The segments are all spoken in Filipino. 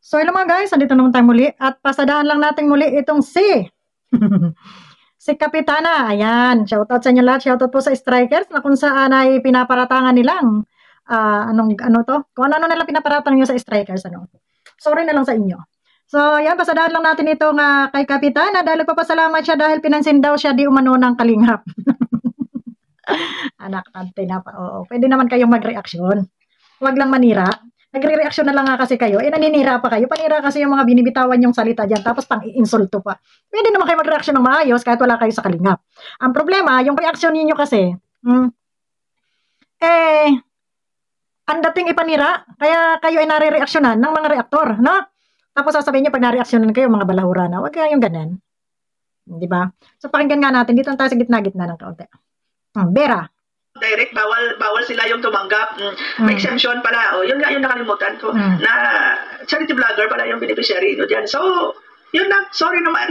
So hello mga guys, andito naman tayo muli at pasadahan lang natin muli itong si Kapitana. Ayan, shoutout sa inyo lahat, shoutout po sa strikers na kung saan ay pinaparatangan nilang kung ano nila pinaparatang nyo sa strikers, sorry na lang sa inyo. So ayan, pasadahan lang natin ito nga kay Kapitana dahil papasalamat siya dahil pinansin daw siya di umano ng kalingap. Anak, oo, pwede naman kayong mag-reaksyon. Huwag lang manira. Nagre-reaksyon na lang nga kasi kayo, naninira pa kayo. Panira kasi yung mga binibitawan yung salita dyan, tapos pang-iinsulto pa. Pwede naman kayo mag-reaksyon ng maayos kahit wala kayo sa kalingap. Ang problema, yung reaksyon ninyo kasi, ang dating ipanira, kaya kayo ay nare-reaksyonan ng mga reaktor, no? Tapos sasabihin nyo, pag nare-reaksyonan kayo, mga balahura na, huwag kayong ganun. Diba? So pakinggan nga natin, dito tayo sa gitna-gitna ng kaunti. Vera. Direct, bawal sila yung tumanggap. May exemption pala. O, yun nga yung nakalimutan ko. Na charity vlogger pala yung beneficiary no dyan. So, yun lang. Sorry naman.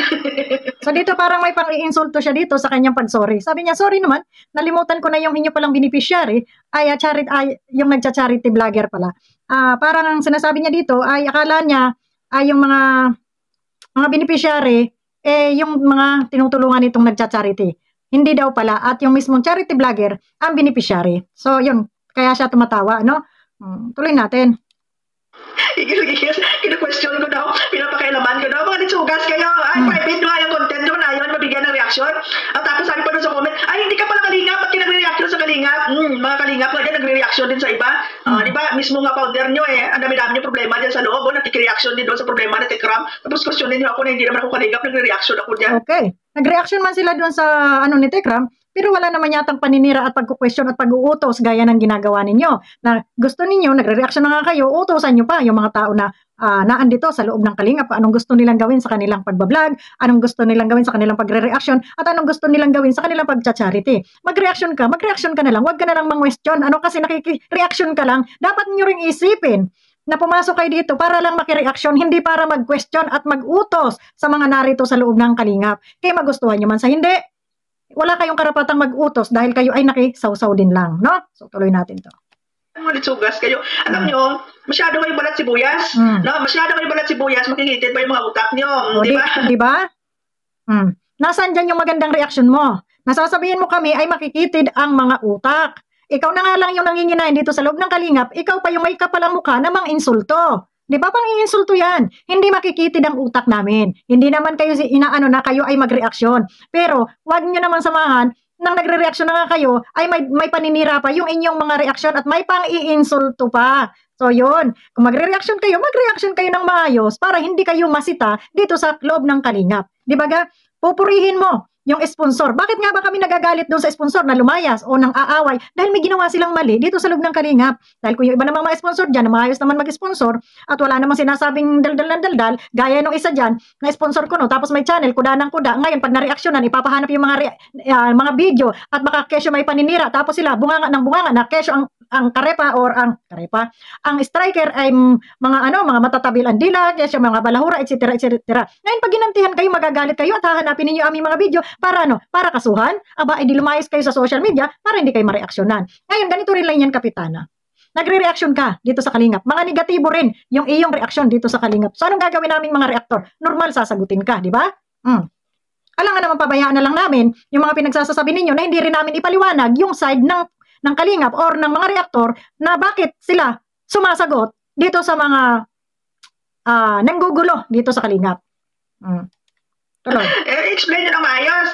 So, dito parang may pang-iinsulto siya dito sa kanyang pag-sorry. Sabi niya, sorry naman, nalimutan ko na yung inyo palang beneficiary yung nagcha-charity vlogger pala. Parang ang sinasabi niya dito ay akala niya ay yung mga beneficiary yung mga tinutulungan itong nagcha-charity. Hindi daw pala at yung mismong charity vlogger ang beneficiary. So yun, kaya siya tumatawa, no? Tuloy natin. Kina-question ko daw, pinapakailaman ko daw, mga nitsugas kayo, private nga yung content doon, ayaw na mabigyan ng reaction. At tapos sabi pa doon sa comment, hindi ka pala kalingap, ba't nagre-reaction sa kalingap? Mga kalingap nga dyan, nagre-reaction din sa iba. Di ba, mismo nga founder nyo ang dami-dami yung problema dyan sa loob, nagre-reaction din doon sa problema na Tekram. Tapos questionin nyo ako na hindi naman ako kalingap, nagre-reaction ako dyan. Okay, nag-reaction man sila doon sa ni Tekram, pero wala naman yatang paninira at pagku-question at pag-uutos gaya ng ginagawa ninyo. Na gusto ninyo, nagre-reaction na nga kayo, utosan nyo pa yung mga tao na naandito sa loob ng kalingap. Anong gusto nilang gawin sa kanilang pagbablog, anong gusto nilang gawin sa kanilang pagre-reaction, at anong gusto nilang gawin sa kanilang pagcha-charity. Mag-reaction ka na lang, huwag ka na lang mang-question. Kasi nakiki-reaction ka lang, dapat nyo ring isipin na pumasok kayo dito para lang maki-reaction, hindi para mag-question at mag-utos sa mga narito sa loob ng kalingap. Kaya magustuhan nyo man sa hindi, wala kayong karapatang mag-utos dahil kayo ay nakisawsaw din lang, no? So, tuloy natin to. Litsugas kayo. Alam nyo, masyado kayo balat sibuyas. No? Masyado kayo balat sibuyas, makikitid pa yung mga utak nyo. Di ba? Nasaan dyan yung magandang reaksyon mo? Nasasabihin mo kami ay makikitid ang mga utak. Ikaw na nga lang yung nanginginain dito sa loob ng kalingap, ikaw pa yung may kapalang mukha na mang-insulto. Di ba pang-iinsulto yan? Hindi makikitid ang utak namin. Hindi naman kayo inaano na kayo ay magreaksyon. Pero wag nyo naman samahan nang nagre-reaksyon na nga kayo ay may paninira pa yung inyong mga reaksyon at may pang-iinsulto pa. So yun, kung magre-reaksyon kayo ng maayos para hindi kayo masita dito sa loob ng kalingap. Di ba ga? Pupurihin mo yung sponsor. Bakit nga ba kami nagagalit doon sa sponsor na lumayas o nang aaway? Dahil may ginawa silang mali dito sa loob ng kalingap. Dahil kung yung iba namang mga sponsor dyan, na maayos naman mag-sponsor at wala namang sinasabing daldal, gaya nung isa dyan, na sponsor ko no, tapos may channel, kuda ng kuda. Ngayon, pag na-reaksyonan, ipapahanap yung mga video at baka kesyo may paninira. Tapos sila, bunganga ng bunganga na kesyo ang ang striker ay mga matatabil ang dila, kesyo mga balahura, etc. Ngayon, pag ginantihan kayo, magagalit kayo at hahanapin ninyo aming mga video para kasuhan? Aba, di lumayas kayo sa social media para hindi kayo mareaksyonan. Ngayon, ganito rin lang yan, Kapitana. Nagre-reaction ka dito sa kalingap. Mga negatibo rin yung iyong reaksyon dito sa kalingap. So, anong gagawin naming mga reaktor? Normal, sasagutin ka, di ba? Alam nga naman, pabayaan na lang namin yung mga pinagsasasabi ninyo na hindi rin namin ipaliwanag yung side ng kalingap or ng mga reaktor na bakit sila sumasagot dito sa mga nanggugulo dito sa kalingap. Explain nyo na maayos.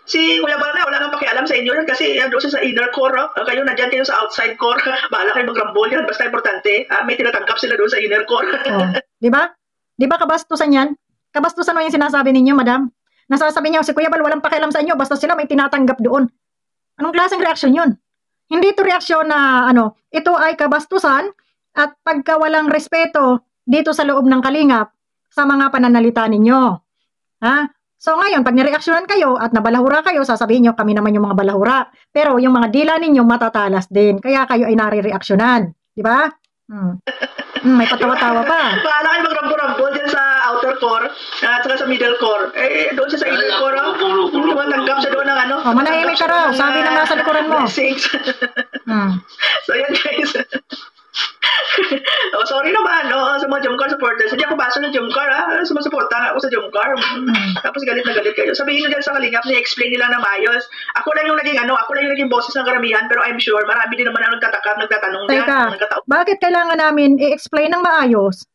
Si Kuya Bal na, wala nang pakialam sa inyo yan kasi doon sa inner core. Kayo nandyan kayo sa outside core. Bahala kayo mag-rambol yan. Basta importante, may tinatangkap sila doon sa inner core. Di ba? Di ba kabastusan yan? Kabastusan mo yung sinasabi ninyo, madam? Nasasabi niyo, si Kuya Bal walang pakialam sa inyo, basta sila may tinatanggap doon. Anong klaseng reaksyon yun? Hindi ito reaksyon na ito ay kabastusan at pagkawalang respeto dito sa loob ng kalingap sa mga pananalita ninyo. So ngayon, pag nireaksyonan kayo at nabalahura kayo, sasabihin nyo, kami naman yung mga balahura. Pero yung mga dila ninyo matatalas din. Kaya kayo ay nare-reaksyonan. Di ba? May patawa-tawa pa. Paala kayo mag-rambo-rambo dyan sa outer core at saka sa middle core. Doon siya sa inner core. Tumatanggap siya doon ng manahimik ka raw. Sabi na nga sa likuran mo. So yan guys. Oh, sorry naman, no, sa mga Jomcar supporters. Hindi ako basa ng Jomcar, ha? Sumusuporta nga ako sa Jomcar. Tapos galit na galit kayo. Sabihin nyo dyan sa Kalingap, ni-explain nila na maayos. Ako lang yung naging boses ng karamihan, pero I'm sure marami din naman ang nagtatanong dyan. Teka, bakit kailangan namin i-explain ng maayos?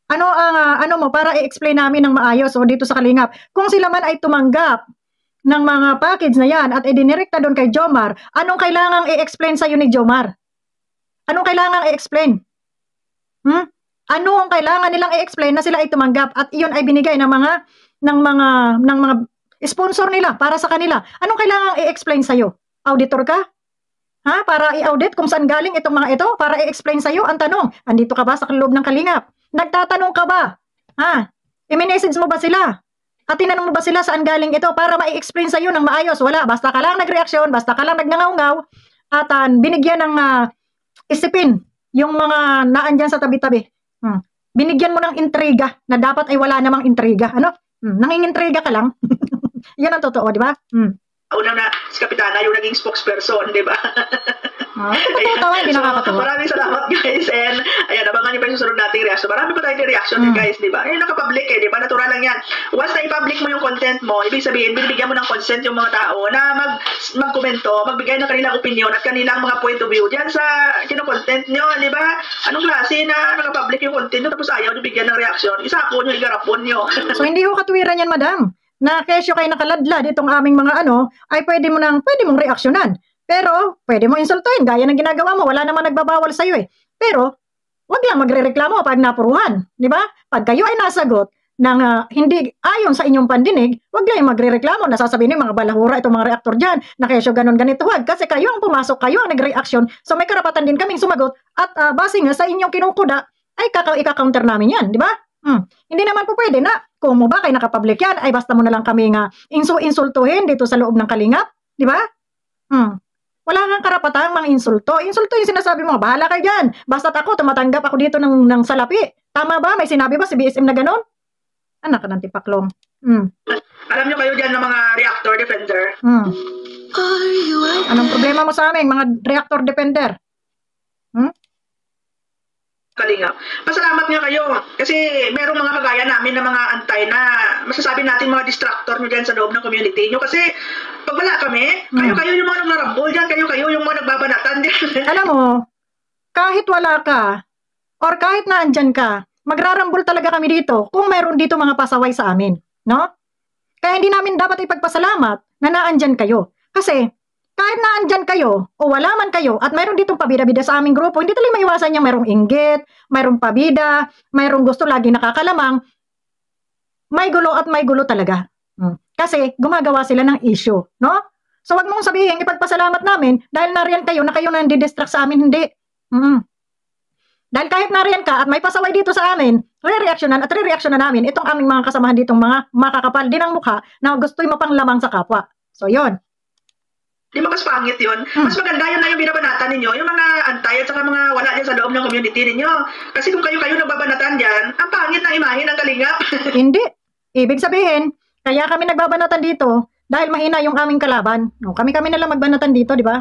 Ano ang ano mo para i-explain namin ng maayos o dito sa Kalingap? Kung sila man ay tumanggap ng mga package na yan at idinirekta doon kay Jomar, anong kailangang i-explain sa'yo ni Jomar? Anong kailangang i-explain? Ano ang kailangan nilang i-explain na sila ay tumanggap at iyon ay binigay ng mga sponsor nila para sa kanila? Anong kailangang i-explain sa'yo? Auditor ka? Ha? Para i-audit kung saan galing itong mga ito? Para i-explain sa'yo? Ang tanong, andito ka ba sa loob ng Kalingap? Nagtatanong ka ba? Ha? I-message mo ba sila? At tinanong mo ba sila saan galing ito para ma-explain sa'yo ng maayos? Wala. Basta ka lang nagreaksyon, basta ka lang nagngangaw-ngaw at binigyan ng isipin yung mga naandyan sa tabi-tabi. Binigyan mo ng intriga na dapat ay wala namang intriga. Ano? Nangingintriga ka lang. Yan ang totoo, di ba? Una na, si Kapitana yung naging spokesperson, di ba? Totoo, hindi nakakatawa. Maraming salamat, guys. And, ayan, abangan niyo pa yung susunod nating reaction. Marami pa tayong reaction, guys, di ba? Eh, nakapublic di ba? Natural lang yan. Once na i-public mo yung content mo, ibig sabihin, binibigyan mo ng consent yung mga tao na magkomento, magbigay ng kanilang opinion at kanilang mga point of view diyan sa kino-content nyo, di ba? Anong klase na nakapublic yung content nyo tapos ayaw nyo bigyan ng reaction? Isako nyo, igarapon nyo. So, hindi ko katwiran yan, madam. Na kesyo kayo nakaladlad itong aming mga ay pwede mong reaksyonan. Pero, pwede mo insultuin, gaya ng ginagawa mo, wala namang nagbabawal sa'yo eh. Pero, wag lang magrereklamo pag napuruhan, di ba? Pag kayo ay nasagot ng hindi ayon sa inyong pandinig, wag lang magrereklamo, nasasabihin ng mga balahura itong mga reaktor dyan, na kesyo ganun ganito, wag. Kasi kayo ang pumasok, kayo ang nagreaksyon, so may karapatan din kaming sumagot, at base nga sa inyong kinukuda, ay ika-counter namin yan, di ba? Hindi naman po pwede na, kung mo ba kayo nakapublic yan, ay basta mo na lang kami nga insultuhin dito sa loob ng Kalingap, di ba? Wala kang karapatang mga insulto. Insulto yung sinasabi mo, bahala kayo dyan. Basta't ako, tumatanggap ako dito ng salapi. Tama ba? May sinabi ba si BSM na gano'n? Anak ka ng tipaklong. Alam nyo kayo dyan ng mga reactor defender? Anong problema mo sa amin, mga reactor defender? Kalingap. Pasalamat nga kayo kasi merong mga kagaya namin na mga antay na masasabi natin mga distractor nyo dyan sa loob ng community nyo kasi pag wala kami, kayo yung mga nagrarambol dyan, kayo yung mga nagbabanatan dyan. Alam mo, kahit wala ka or kahit naandyan ka, magrarambol talaga kami dito kung mayroon dito mga pasaway sa amin, no? Kaya hindi namin dapat ipagpasalamat na naandyan kayo. Kasi kahit naandyan kayo o wala man kayo at mayroon ditong pabida-bida sa aming grupo, hindi talaga maiwasan niyang mayroong inggit, mayroong pabida, mayroong gusto lagi nakakalamang, may gulo at may gulo talaga. Kasi gumagawa sila ng issue, no? So wag mong sabihin, ipagpasalamat namin dahil nariyan kayo na kayo nandidistract sa amin, hindi. Dahil kahit nariyan ka at may pasaway dito sa amin, re-reactionan namin itong aming mga kasamahan ditong mga makakapal din ang mukha na gusto'y mapanglamang sa kapwa. So yon. Di ba mas pangit yun? Mas maganda yun na yung binabanatan ninyo, yung mga antay at saka mga wala dyan sa loob ng community ninyo. Kasi kung kayo nagbabanatan dyan, ang pangit ng imahe ng Kalingap. Hindi. Ibig sabihin, kaya kami nagbabanatan dito dahil mahina yung aming kalaban. Kami na lang magbanatan dito, di ba?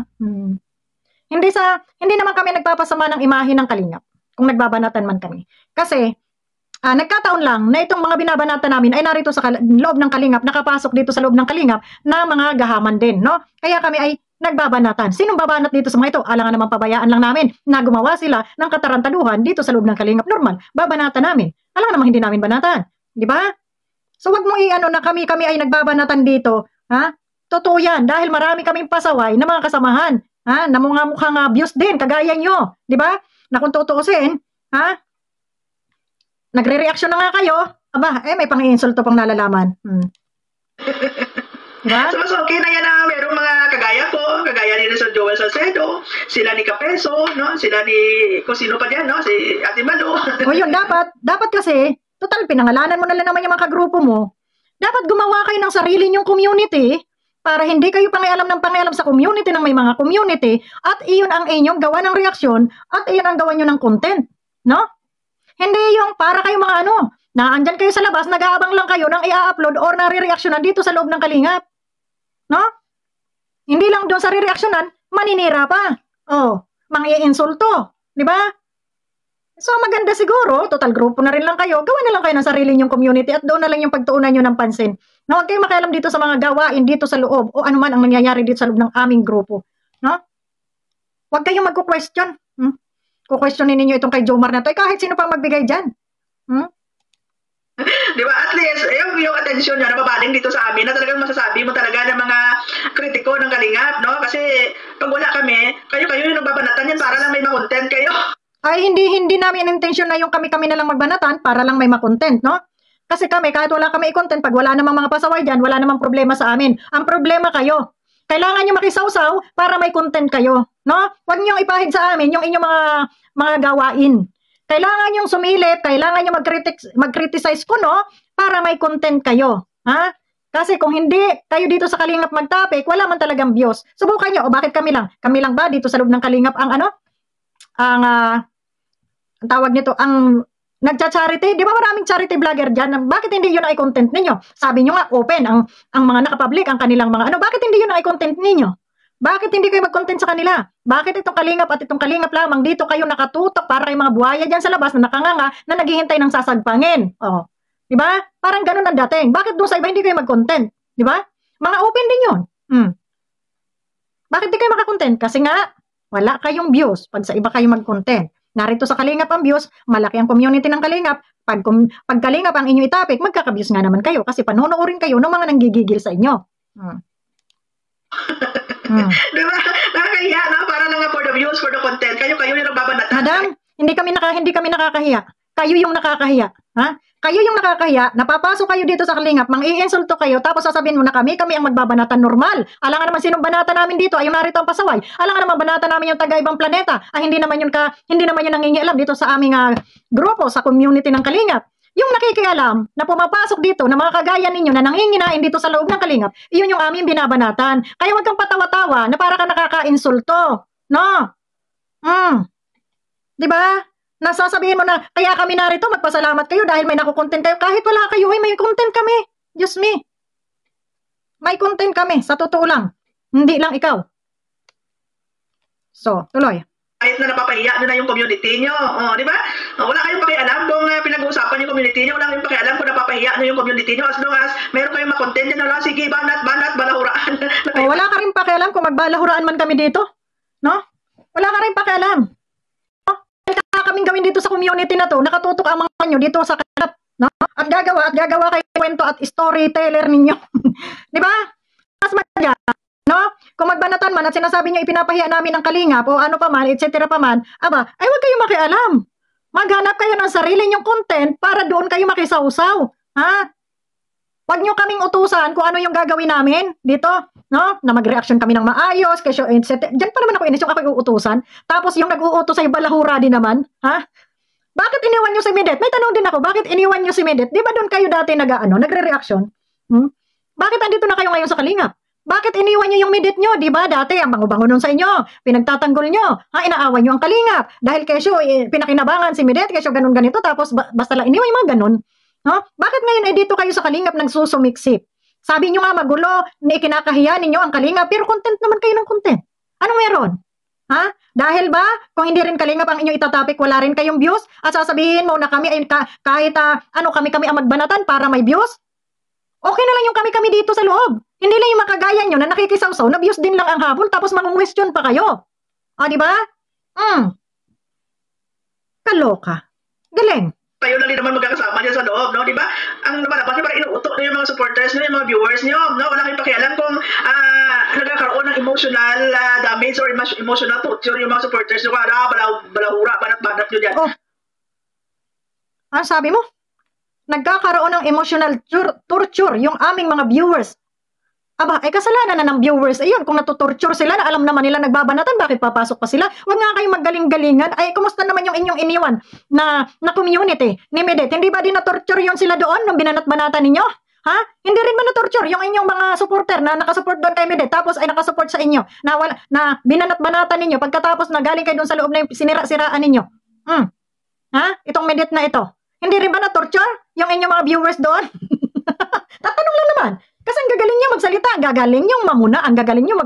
Hindi naman kami nagpapasama ng imahe ng Kalingap kung nagbabanatan man kami. Kasi, nagkataon lang na itong mga binabanatan namin ay narito sa loob ng Kalingap, nakapasok dito sa loob ng Kalingap na mga gahaman din, no? Kaya kami ay nagbabanatan. Sinong babanat dito sa mga ito? Alangan naman pabayaan lang namin na gumawa sila ng katarantaduhan dito sa loob ng Kalingap. Normal, babanatan namin. Alangan naman hindi namin banatan. Di ba? So wag mo na kami ay nagbabanatan dito, ha? Totoo yan, dahil marami kaming pasaway na mga kasamahan, ha? Na mukhang abuse din, kagaya nyo. Di ba? Na kung tutuusin, ha? Nagre-reaction na nga kayo. Aba, may pang-insulto pang nalalaman. Diba? So, mas okay na yan na merong mga kagaya ko, kagaya ni Sir Joel Salcedo, sila ni Capeso, no? Sila ni, kung sino pa dyan, no? Si Ate Malu. O yun, dapat kasi, total, pinangalanan mo na lang naman yung mga kagrupo mo. Dapat gumawa kayo ng sarili nyong community para hindi kayo pangialam sa community ng may mga community at iyon ang inyong gawa ng reaksyon at iyon ang gawa nyo ng content. No? Hindi yung para kayo mga naandyan kayo sa labas, nag-aabang lang kayo nang i-upload or nare-reaksyonan dito sa loob ng Kalingap. No? Hindi lang doon sa re-reaksyonan, maninira pa. Mang-i-insulto. Di ba? So maganda siguro, total grupo na rin lang kayo, gawa na lang kayo ng sarili nyong community at doon na lang yung pagtuunan nyo ng pansin. Na huwag kayong makialam dito sa mga gawain dito sa loob o ano man ang nangyayari dito sa loob ng aming grupo. No? Huwag kayong magko-question. Kukwestiyonin ninyo itong kay Jomar na to, kahit sino pang magbigay dyan. Di ba? At least, yung atensyon niya nababaling dito sa amin na talagang masasabi mo talaga ng mga kritiko ng Kalingap, no? Kasi pag wala kami, kayo yung nagbabanatan yan para lang may ma-content kayo. Ay hindi namin intention na yung kami-kami na lang magbanatan para lang may ma-content, no? Kasi kami, kahit wala kami i-content, pag wala namang mga pasaway dyan, wala namang problema sa amin. Ang problema kayo. Kailangan nyo makisawsaw para may content kayo, no? Huwag nyo ipahid sa amin yung inyong mga gawain. Kailangan nyo sumilip, kailangan nyo mag-criticize ko, no? Para may content kayo, ha? Kasi kung hindi kayo dito sa Kalingap mag-topic, wala man talagang views. Subukan nyo, o bakit kami lang? Kami lang ba dito sa loob ng Kalingap ang ang tawag nito, ang nagcha-charity? Di ba maraming charity vlogger dyan? Bakit hindi yun ay content ninyo? Sabi nyo nga, open ang mga nakapublic, ang kanilang mga bakit hindi yun ay content ninyo? Bakit hindi kayo mag-content sa kanila? Bakit itong Kalingap at itong Kalingap lamang dito kayo nakatutok para kay mga buhaya dyan sa labas na nakanganga na naghihintay ng sasagpangin? Oh. Di ba? Parang ganun ang dating. Bakit doon sa iba hindi kayo mag-content? Di ba? Mga open din yun. Bakit di kayo makakontent? Kasi nga, wala kayong views pag sa iba kayo mag-content. Narito sa Kalingap ang views, malaki ang community ng Kalingap. Pag Kalingap ang inyong topic, magkaka-views nga naman kayo kasi panonoodin kayo ng mga nanggigigil sa inyo. Diba? Nakakahiya, no? Para lang for the views, for the content. Kayo yung nagbabanatan. Madam, hindi kami nakakahiya. Kayo yung nakakahiya. Ha? Kayo yung nakakahiya, napapasok kayo dito sa Kalingap, mang-iinsulto kayo, tapos sasabihin mo na kami ang magbabanatan normal. Alam nga naman sinong banata namin dito, ay yung narito ang pasaway. Alam nga naman banata namin yung taga-ibang planeta. Ay hindi naman yun nangingialam dito sa aming grupo, sa community ng Kalingap. Yung nakikialam na pumapasok dito na mga kagaya ninyo na nanginginain dito sa loob ng Kalingap, iyon yung aming binabanatan. Kaya wag kang patawa-tawa na para ka nakaka-insulto. No? Di ba? Nasasabihin mo na, kaya kami narito, magpasalamat kayo dahil may nakukontent kayo. Kahit wala kayo, may content kami. Diyos me. May content kami, sa totoo lang. Hindi lang ikaw. So, tuloy. Kahit na napapahiya nyo na yung community nyo. Di ba? Wala kayong pakialam kung pinag-uusapan yung community nyo. Wala kayong pakialam kung napapahiya nyo yung community nyo. As long as meron kayong makontent nyo na lang, sige, banat, balahuraan. Wala ka rin pakialam kung magbalahuraan man kami dito. No? Wala ka rin pakialam. Kaming gawin dito sa community na to, nakatutok ang mga nyo dito sa Kalingap, no? At gagawa kayo kwento at storyteller ninyo. Di ba? Mas maganda, no? Kung magbanatan man at sinasabi nyo ipinapahiya namin ang Kalingap o ano pa man, etc. pa man, ay wag kayo makialam. Maghanap kayo ng sarili nyong content para doon kayo makisawsaw. Ha? Wag nyo kaming utusan kung ano yung gagawin namin dito, no? Na mag-reaction kami ng maayos, kasi etc. Diyan pa naman ako inis yung ako uutusan. Tapos yung nag-uutos sa'yo balahura din naman, ha? Bakit iniwan nyo si Medet? May tanong din ako, bakit iniwan nyo si Medet? Di ba doon kayo dati nagre-reaction? Bakit andito na kayo ngayon sa Kalingap? Bakit iniwan nyo yung Medet nyo? Di ba dati ang bango-bango nun sa inyo? Pinagtatanggol nyo, inaawan nyo ang Kalingap. Dahil kesyo, pinakinabangan si Medet, kesyo ganun-ganito, tapos basta lang iniwan yung mga ganun. No? Bakit ngayon ay dito kayo sa Kalingap nagsusumiksip? Sabi nyo nga magulo, ikinakahiya ninyo ang Kalingap, pero content naman kayo ng content. Anong meron? Ha? Dahil ba, kung hindi rin Kalingap ang inyong itatopic, wala rin kayong views, at sasabihin mo na kami ay kahit kami ang magbanatan para may views? Okay na lang yung kami dito sa loob. Hindi lang yung makagaya nyo na nakikisawsaw, na views din lang ang habol, tapos mang-question pa kayo. Di ba? Kaloka. Galing. Kayo lang din naman magkakasama dyan sa loob, no? Di ba? Ang naman, parang inuutok nyo yung mga supporters nyo, yung mga viewers nyo, no? Wala kayong pakialam kung nagkakaroon ng emotional damage or emotional torture yung mga supporters nyo. Balahura, banat-banat nyo dyan. Ano sabi mo? Nagkakaroon ng emotional torture yung aming mga viewers. Ay kasalanan na ng viewers. Ayun, kung natutorture sila na alam naman nila nagbabanatan, bakit papasok pa sila? Huwag nga kayong magaling-galingan. Ay, kumusta naman yung inyong iniwan na community ni Medet? Hindi ba din na-torture yun sila doon nung binanat-banatan ninyo? Ha? Hindi rin ba na-torture yung inyong mga supporter na nakasupport doon kay Medet tapos ay nakasupport sa inyo na binanat-banatan ninyo pagkatapos na galing kayo doon sa loob na yung sinira-siraan ninyo? Ha? Itong Medet na ito. Hindi rin ba na-torture yung inyong mga viewers doon? Tatanong lang naman. Kasi ang gagaling nyo magsalita, ang gagaling nyo mamuna, ang gagaling nyo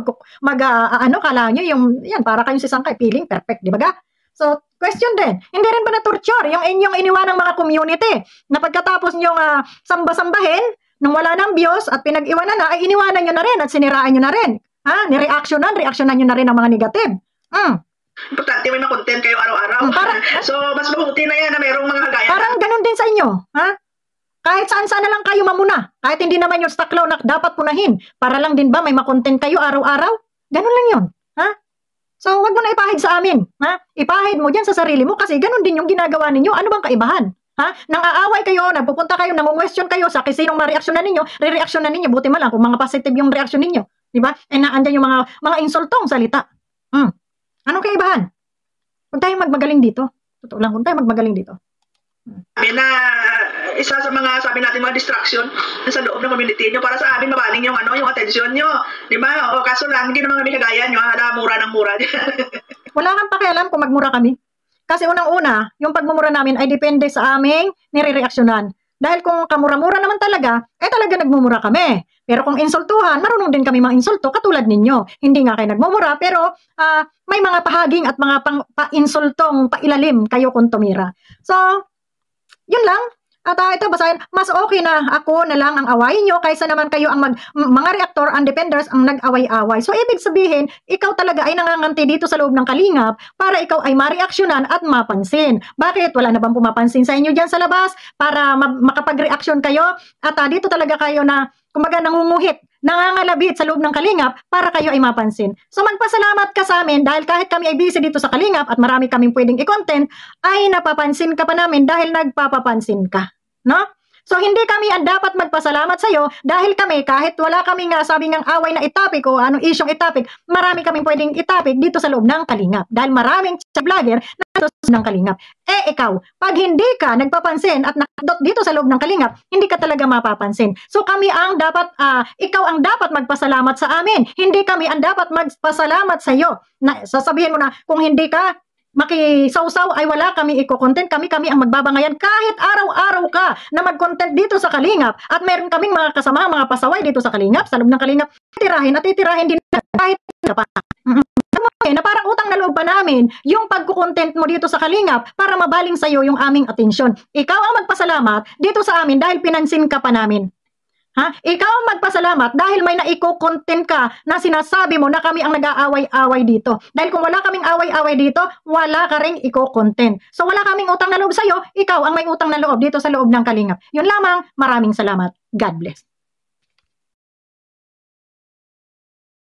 kala nyo yung, yan, para kayong si Sangkay, feeling perfect, di ba ga? So, Question din. Hindi rin ba na-torture yung inyong iniwanang mga community na pagkatapos nyong samba-sambahin, nung wala ng views at pinag-iwanan na, ay iniwanan nyo na rin at siniraan nyo na rin. Ha? Reactionan nyo na rin ang mga negative. Importante may ma-content kayo araw-araw. So, mas mabuti na yan na merong mga hagayan. Parang ganun din sa inyo. Ha? Kahit saan-saan na lang kayo mamuna. Kahit hindi naman yung stock law na dapat punahin. Para lang din ba may ma-content kayo araw-araw? Ganun lang yun. Ha? So, wag mo na ipahid sa amin. Ha? Ipahid mo dyan sa sarili mo kasi ganun din yung ginagawa ninyo. Ano bang kaibahan? Ha? Nang aaway kayo, nagpupunta kayo, nangungwestiyon kayo sa sinong ma-reaksyonan ninyo, re-reaksyonan ninyo. Buti man lang kung mga positive yung reaksyon ninyo. Diba? Eh, naandyan yung mga insultong salita. Anong kaibahan? Huwag tayong magmagaling dito. Totoo lang, huwag tayong magmagaling dito. Na isa sa mga sabi natin mga distraction sa loob ng community nyo para sa amin mabaling yung yung attention nyo. Di ba? O kaso lang, hindi naman kami kagaya nyo. Hala, mura ng mura. Wala kang pakialam kung magmura kami. Kasi unang-una, yung pagmumura namin ay depende sa aming nire-reaksyonan. Dahil kung kamura-mura naman talaga, talaga nagmumura kami. Pero kung insultuhan, marunong din kami mga insulto katulad ninyo. Hindi nga kayo nagmumura, pero may mga pahaging at mga pa-insultong pailalim kayo kung tumira. So, yun lang. At ito, basahin, mas okay na ako na lang ang awayin nyo kaysa naman kayo ang mga reactor and defenders ang nag-away-away. So, ibig sabihin, ikaw talaga ay nanganganti dito sa loob ng kalingap para ikaw ay ma-reaksyonan at mapansin. Bakit? Wala na bang pumapansin sa inyo dyan sa labas para makapag-reaksyon kayo? At dito talaga kayo na, kumbaga, nangunguhit, nangangalabit sa loob ng kalingap para kayo ay mapansin. So, magpasalamat ka sa amin dahil kahit kami ay busy dito sa kalingap at marami kaming pwedeng i-content, ay napapansin ka pa namin dahil nagpapapansin ka. No? So, hindi kami ang dapat magpasalamat sa iyo dahil kami, kahit wala kami nga sabi ng away na itapik o anong isyong itapik, marami kaming pwedeng itapik dito sa loob ng kalingap. Dahil maraming vlogger na dito sa loob ng kalingap. Ikaw, pag hindi ka nagpapansin at nakadot dito sa loob ng kalingap, hindi ka talaga mapapansin. So, kami ang dapat, ikaw ang dapat magpasalamat sa amin. Hindi kami ang dapat magpasalamat sa iyo. Sasabihin mo na, kung hindi ka makisawsaw ay wala kami i-content, kami ang magbabangayan kahit araw-araw ka na mag-content dito sa kalingap at meron kaming mga kasama, mga pasaway dito sa kalingap, sa loob ng kalingap, titirahin din kahit pa. Na parang utang na loob pa namin yung pagkukontent mo dito sa kalingap para mabaling sa iyo yung aming atensyon. Ikaw ang magpasalamat dito sa amin dahil pinansin ka pa namin. Ha? Ikaw ang magpasalamat dahil may naiko-content ka na sinasabi mo na kami ang nag-aaway-away dito. Dahil kung wala kaming away-away dito, wala ka ring iko-content. So wala kaming utang na loob sa'yo, ikaw ang may utang na loob dito sa loob ng kalingap. Yun lamang, maraming salamat. God bless.